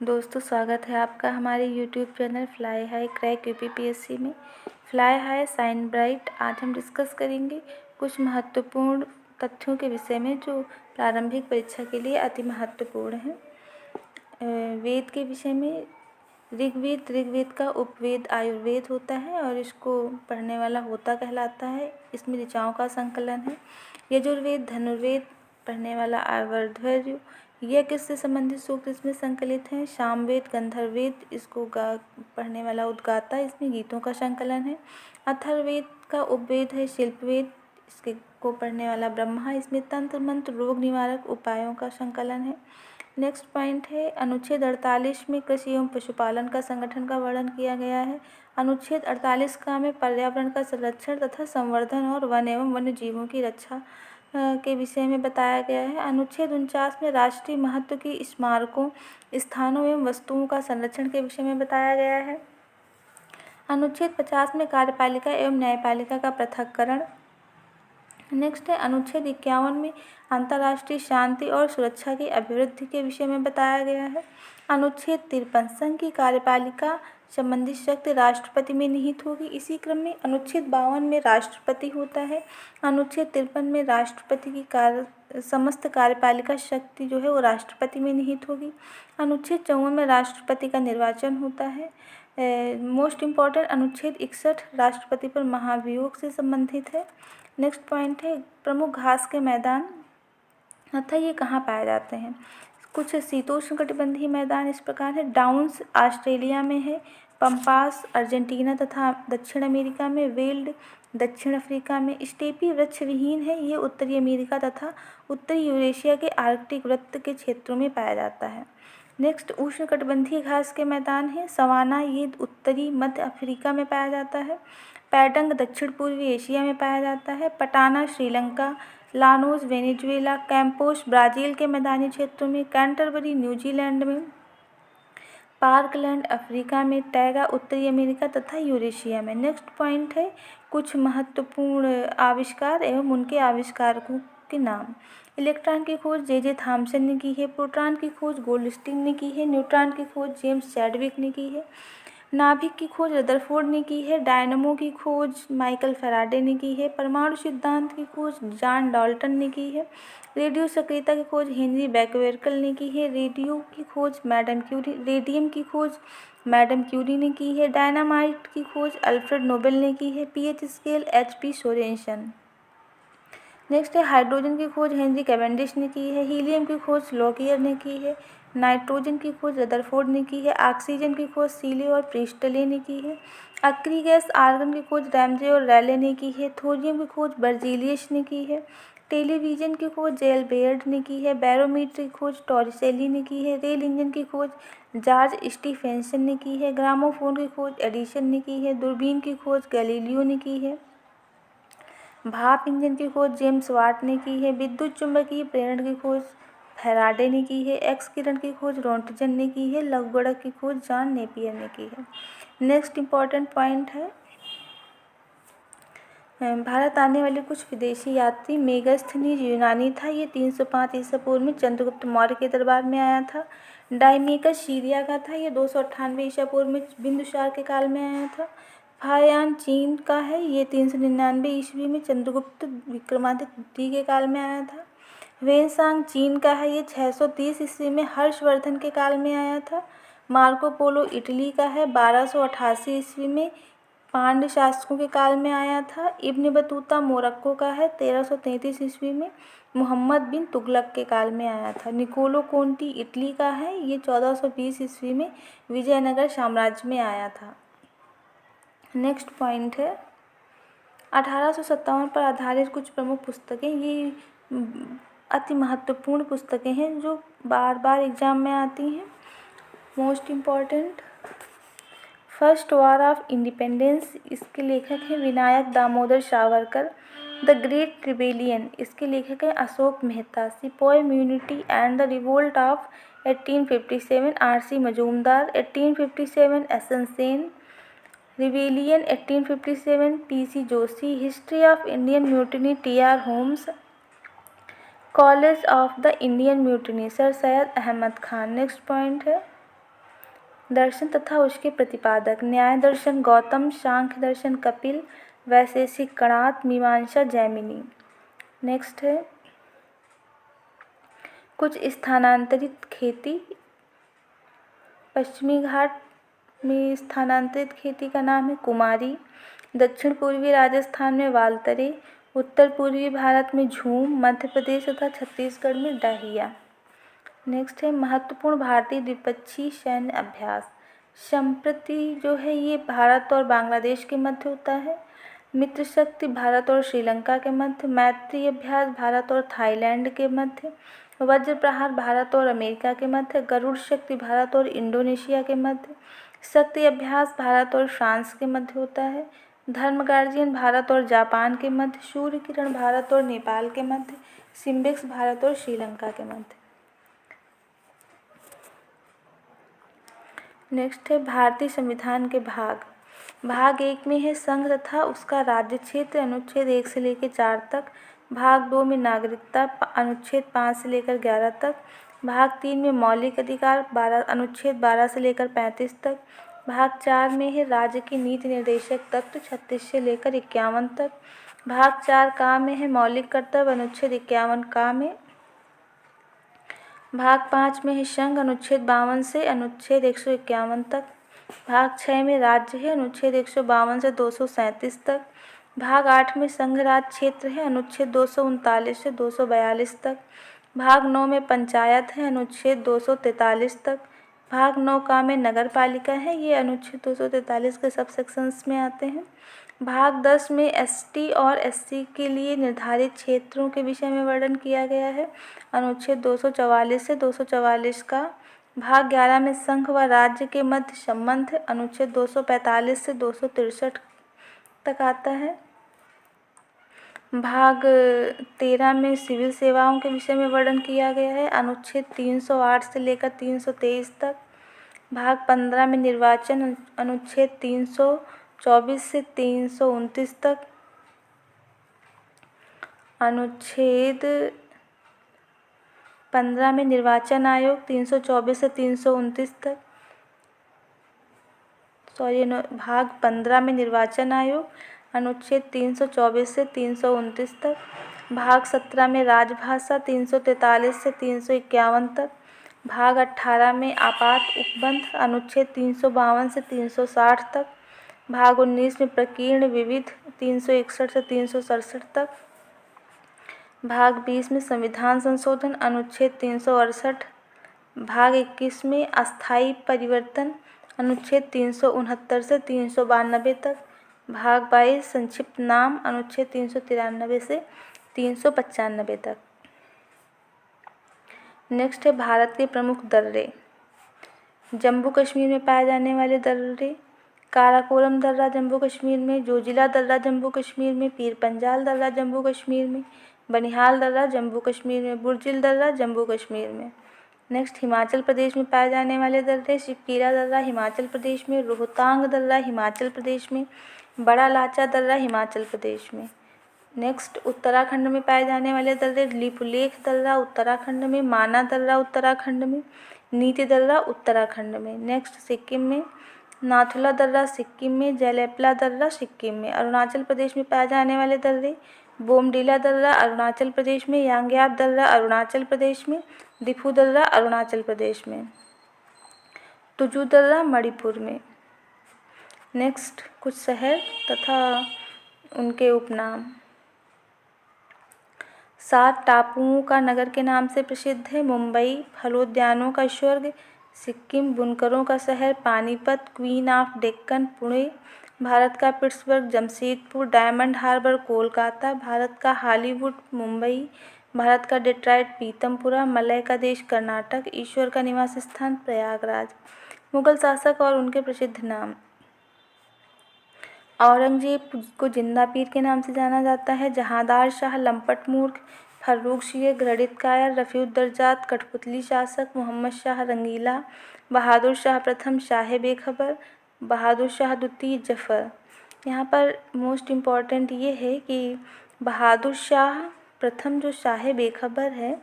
दोस्तों, स्वागत है आपका हमारे YouTube channel fly high crack UPPSC में। फ्लाई हाई साइन ब्राइट आज हम डिस्कस करेंगे कुछ महत्वपूर्ण तथ्यों के विषय में जो प्रारंभिक परीक्षा के लिए अति महत्वपूर्ण हैं। वेद के विषय में ऋग्वेद का उपवेद आयुर्वेद होता है और इसको पढ़ने वाला होता कहलाता है। इसमें ऋचाओं का संकलन है। यजुर्वेद धनुर्वेद पढ़ने वाला आवर्तवेद। यह किससे संबंधित सूक्त इसमें संकलित हैं? सामवेद गंधर्ववेद इसको पढ़ने वाला उद्गाता, इसमें गीतों का संकलन है। अथर्ववेद का उपवेद है शिल्पवेद, इसके को पढ़ने वाला ब्रह्मा, इसमें तंत्र मंत्र रोग निवारक उपायों का संकलन है। नेक्स्ट पॉइंट है अनुच्छेद 48 में कृषि एवं पशुपालन का संगठन का वर्णन किया गया है। अनुच्छेद 48 का में पर्यावरण का संरक्षण तथा संवर्धन और वन एवं वन्य जीवों की रक्षा के विषय में बताया गया है। अनुच्छेद 49 में राष्ट्रीय महत्व की स्मारकों, स्थानों एवं वस्तुओं का संरक्षण के विषय में बताया गया है। अनुच्छेद 50 में कार्यपालिका एवं न्यायपालिका का पृथक्करण। नेक्स्ट है अनुच्छेद 51 में अंतर्राष्ट्रीय शांति और सुरक्षा की अभिवृद्धि के विषय में बताया गया है। अनुच्छेद 53 संघ की कार्यपालिका संबंधित शक्ति राष्ट्रपति में निहित होगी। इसी क्रम में अनुच्छेद 52 में राष्ट्रपति होता है। अनुच्छेद 53 में राष्ट्रपति की समस्त कार्यपालिका शक्ति जो है वो राष्ट्रपति में निहित होगी। अनुच्छेद 54 में राष्ट्रपति का निर्वाचन होता है। मोस्ट इम्पॉर्टेंट अनुच्छेद 61 राष्ट्रपति पर महाभियोग से संबंधित है। नेक्स्ट पॉइंट है प्रमुख घास के मैदान अतः ये कहाँ पाए जाते हैं। कुछ शीतोष्णकटिबंधीय मैदान इस प्रकार है। डाउन्स ऑस्ट्रेलिया में है, पंपास अर्जेंटीना तथा दक्षिण अमेरिका में, वेल्ड दक्षिण अफ्रीका में। स्टेपी वृक्ष विहीन है, ये उत्तरी अमेरिका तथा उत्तरी यूरेशिया के आर्कटिक वृत्त के क्षेत्रों में पाया जाता है। नेक्स्ट उष्णकटिबंधीय घास के मैदान है सवाना, ये उत्तरी मध्य अफ्रीका में पाया जाता है। पैडंग दक्षिण पूर्वी एशिया में पाया जाता है। पटाना Sri Lanka, Llanos Venezuela, Campos Brazil के मैदानी क्षेत्रों में, कैंटरबरी न्यूजीलैंड में, पार्कलैंड अफ्रीका में, टैगा उत्तरी अमेरिका तथा यूरेशिया में। नेक्स्ट पॉइंट है कुछ महत्वपूर्ण आविष्कार एवं उनके आविष्कारकों के नाम। इलेक्ट्रॉन की खोज जे थॉमसन ने की है। प्रोटॉन की खोज गोल्डस्टीन ने की है। न्यूट्रॉन की खोज जेम्स चैडविक ने की है। नाभिक की खोज रदरफोर्ड ने की है। डायनमो की खोज माइकल फैराडे ने की है। परमाणु सिद्धांत की खोज जॉन डाल्टन ने की है। रेडियो सक्रियता की खोज हेनरी बैक्वेरकल ने की है। रेडियो की खोज मैडम क्यूरी, रेडियम की खोज मैडम क्यूरी ने की है। डायनामाइट की खोज अल्फ्रेड नोबेल ने की है। PH scale HP Sorensen. Next है हाइड्रोजन की खोज हेनरी कैवेंडिश ने की है। हीलियम की खोज लॉकियर ने की है। नाइट्रोजन की खोज रदरफोर्ड ने की है। ऑक्सीजन की खोज सीले और प्रिस्टले ने की है। अक्री गैस आर्गन की खोज रैमजे और रैले ने की है। थोरियम की खोज बर्जीलियस ने की है। टेलीविजन की खोज जेल बेयर्ड ने की है। बैरोमीटर की खोज टॉरिसेली ने की है। रेल इंजन की खोज जॉर्ज स्टीफेंसन ने की है। ग्रामोफोन की खोज एडिसन ने की है। दूरबीन की खोज गैलीलियो ने की है। भाप इंजन की खोज जेम्स वाट ने की है। विद्युत चुंबकीय प्रेरण की खोज फैराडे ने की है। एक्स किरण की खोज रोंटजन ने की है। लघुगणक की खोज जॉन नेपियर ने की है। नेक्स्ट इम्पॉर्टेंट पॉइंट है भारत आने वाले कुछ विदेशी यात्री। मेगास्थनीज यूनानी था, ये 305 ईसा पूर्व में चंद्रगुप्त मौर्य के दरबार में आया था। डायमेकस सीरिया का था, ये 298 ईसा पूर्व में बिंदुसार के काल में आया था। फायान चीन का है, ये 399 ईस्वी में चंद्रगुप्त विक्रमादित्य द्वितीय के काल में आया था। वेनसांग चीन का है, ये 630 ईस्वी में हर्षवर्धन के काल में आया था। मार्को पोलो इटली का है, 1288 ईस्वी में पांड्य शासकों के काल में आया था। इब्न बतूता मोरक्को का है, 1333 ईस्वी में मोहम्मद बिन तुगलक के काल में आया था। निकोलो कोंटी इटली का है, ये 1420 ईस्वी में विजयनगर साम्राज्य में आया था। नेक्स्ट पॉइंट है 1857 पर आधारित कुछ प्रमुख पुस्तकें। ये अति महत्वपूर्ण पुस्तकें हैं जो बार बार एग्जाम में आती हैं। Most important first war of independence, इसके लेखक हैं Vinayak Damodar Savarkar. The great rebellion, इसके लेखक हैं Ashok Mehta. Sepoy unity and the revolt of 1857 R C. Majumdar. 1857 S N. Sen. Rebellion 1857 P C. Joshi. History of Indian mutiny T R. Holmes. College of the Indian mutiny sir Syed Ahmad Khan. Next point है दर्शन तथा उसके प्रतिपादक। न्याय दर्शन गौतम, सांख्य दर्शन कपिल, वैशेषिक कणाद, मीमांसा जैमिनी। नेक्स्ट है कुछ स्थानांतरित खेती। पश्चिमी घाट में स्थानांतरित खेती का नाम है कुमारी, दक्षिण पूर्वी राजस्थान में वालतरे, उत्तर पूर्वी भारत में झूम, मध्य प्रदेश तथा छत्तीसगढ़ में डाहिया। नेक्स्ट है महत्वपूर्ण भारतीय द्विपक्षीय सैन्य अभ्यास। संप्रति जो है ये भारत और बांग्लादेश के मध्य होता है। मित्र शक्ति भारत और श्रीलंका के मध्य। मैत्री अभ्यास भारत और थाईलैंड के मध्य। वज्र प्रहार भारत और अमेरिका के मध्य। गरुड़ शक्ति भारत और इंडोनेशिया के मध्य। शक्ति अभ्यास भारत और फ्रांस के मध्य होता है। धर्म गार्जियन भारत और जापान के मध्य। सूर्य किरण भारत और नेपाल के मध्य। सिम्बेक्स भारत और श्रीलंका के मध्य। नेक्स्ट है भारतीय संविधान के भाग। भाग 1 में है संघ तथा उसका राज्य क्षेत्र, अनुच्छेद 1 से लेकर 4 तक। भाग 2 में नागरिकता, अनुच्छेद 5 से लेकर 11 तक। भाग 3 में मौलिक अधिकार, अनुच्छेद 12 से लेकर 35 तक। भाग 4 में है राज्य की नीति निर्देशक तत्व, 36 से लेकर 51 तक। भाग 4 का में है मौलिक कर्तव्य, अनुच्छेद 51 का में। भाग 5 में है संघ, अनुच्छेद 52 से अनुच्छेद 151 तक। भाग 6 में राज्य है, अनुच्छेद 152 से 237 तक। भाग 8 में संघ राज्य क्षेत्र है, अनुच्छेद 239 से 242 तक। भाग 9 में पंचायत है, अनुच्छेद 243 तक। भाग 9 का में नगर पालिका है, ये अनुच्छेद 243 के सब सेक्शंस में आते हैं। भाग 10 में एसटी और एससी के लिए निर्धारित क्षेत्रों के विषय में वर्णन किया गया है, अनुच्छेद 244 से 244 का। भाग 11 में संघ व राज्य के मध्य संबंध, अनुच्छेद 245 से 263 तक आता है। भाग 13 में सिविल सेवाओं के विषय में वर्णन किया गया है, अनुच्छेद 308 से लेकर 323 तक। भाग 15 में निर्वाचन, अनुच्छेद 324 से 329 तक। अनुच्छेद 15 में निर्वाचन आयोग, 324 से 329 तक। भाग 15 में निर्वाचन आयोग, अनुच्छेद 324 से 329 तक। भाग 17 में राजभाषा, 343 से 351 तक। भाग 18 में आपात उपबंध, अनुच्छेद 352 से 360 तक। भाग 19 में प्रकीर्ण विविध, 361 से 367 तक। भाग 20 में संविधान संशोधन, अनुच्छेद 368। भाग 21 में अस्थायी परिवर्तन, अनुच्छेद 369 से 392 तक। भाग 22 संक्षिप्त नाम, अनुच्छेद 393 से 395 तक। नेक्स्ट है भारत के प्रमुख दर्रे। जम्मू कश्मीर में पाए जाने वाले दर्रे। काराकोरम दर्रा जम्मू कश्मीर में, जोजिला दर्रा जम्मू कश्मीर में, पीर पंजाल दर्रा जम्मू कश्मीर में, बनिहाल दर्रा जम्मू कश्मीर में, बुर्जिल दर्रा जम्मू कश्मीर में। नेक्स्ट हिमाचल प्रदेश में पाए जाने वाले दर्रे। शिवकीरा दर्रा हिमाचल प्रदेश में, रोहतांग दर्रा हिमाचल प्रदेश में, बड़ा लाचा दर्रा हिमाचल प्रदेश में। नेक्स्ट उत्तराखंड में पाए जाने वाले दर्रे। लिपुलेख दर्रा उत्तराखंड में, माना दर्रा उत्तराखंड में, नीति दर्रा उत्तराखंड में। नेक्स्ट सिक्किम में नाथुला दर्रा सिक्किम में, जैलेपला दर्रा सिक्किम में। अरुणाचल प्रदेश में पाए जाने वाले दर्रे। बोमडीला दर्रा अरुणाचल प्रदेश में, यांग्याप दर्रा अरुणाचल प्रदेश में, दिफू दर्रा अरुणाचल प्रदेश में, तुजू दर्रा मणिपुर में। नेक्स्ट कुछ शहर तथा उनके उपनाम। 7 टापुओं का नगर के नाम से प्रसिद्ध है। मुंबई फलोद्यानों का स्वर्ग, सिक्किम बुनकरों का शहर, पानीपत क्वीन ऑफ डेक्कन पुणे, भारत का पिट्सबर्ग जमशेदपुर, डायमंड हार्बर कोलकाता, भारत का हॉलीवुड मुंबई, भारत का डेट्रॉइट पीतमपुरा, मलय का देश कर्नाटक, ईश्वर का निवास स्थान प्रयागराज। मुगल शासक और उनके प्रसिद्ध नाम। औरंगजेब को जिंदा पीर के नाम से जाना जाता है। जहांदार शाह लंपट मूर्ख, फर्रुख शीर घृणित कायर, रफ़ीउद्दर्जात कठपुतली शासक, मोहम्मद शाह रंगीला, बहादुर शाह प्रथम शाह बेखबर, बहादुर शाह द्वितीय जफ़र। यहाँ पर मोस्ट इम्पॉर्टेंट ये है कि बहादुर शाह प्रथम जो शाह बेखबर है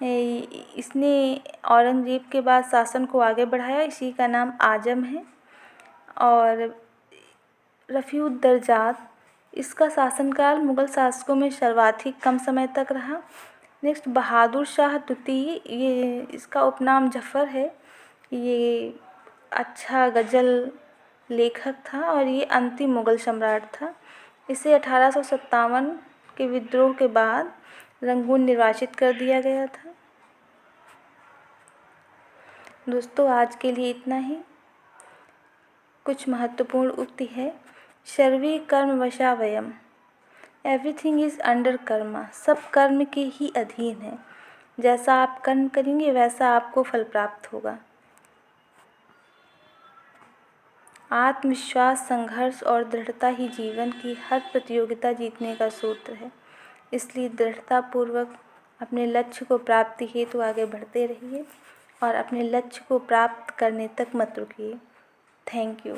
इसने औरंगज़ेब के बाद शासन को आगे बढ़ाया, इसी का नाम आज़म है। और रफ़ीउद्दरजात, इसका शासनकाल मुग़ल शासकों में सर्वाधिक कम समय तक रहा। नेक्स्ट बहादुर शाह द्वितीय, ये इसका उपनाम जफ़र है। ये अच्छा गज़ल लेखक था और ये अंतिम मुग़ल सम्राट था। इसे 1857 के विद्रोह के बाद रंगून निर्वासित कर दिया गया था। दोस्तों आज के लिए इतना ही। कुछ महत्वपूर्ण उक्ति है। सर्वे कर्म वशा वयम, एवरीथिंग इज़ अंडर कर्मा, सब कर्म के ही अधीन है। जैसा आप कर्म करेंगे वैसा आपको फल प्राप्त होगा। आत्मविश्वास, संघर्ष और दृढ़ता ही जीवन की हर प्रतियोगिता जीतने का सूत्र है। इसलिए दृढ़तापूर्वक अपने लक्ष्य को प्राप्ति हेतु आगे बढ़ते रहिए और अपने लक्ष्य को प्राप्त करने तक मत रुकिए। Thank you.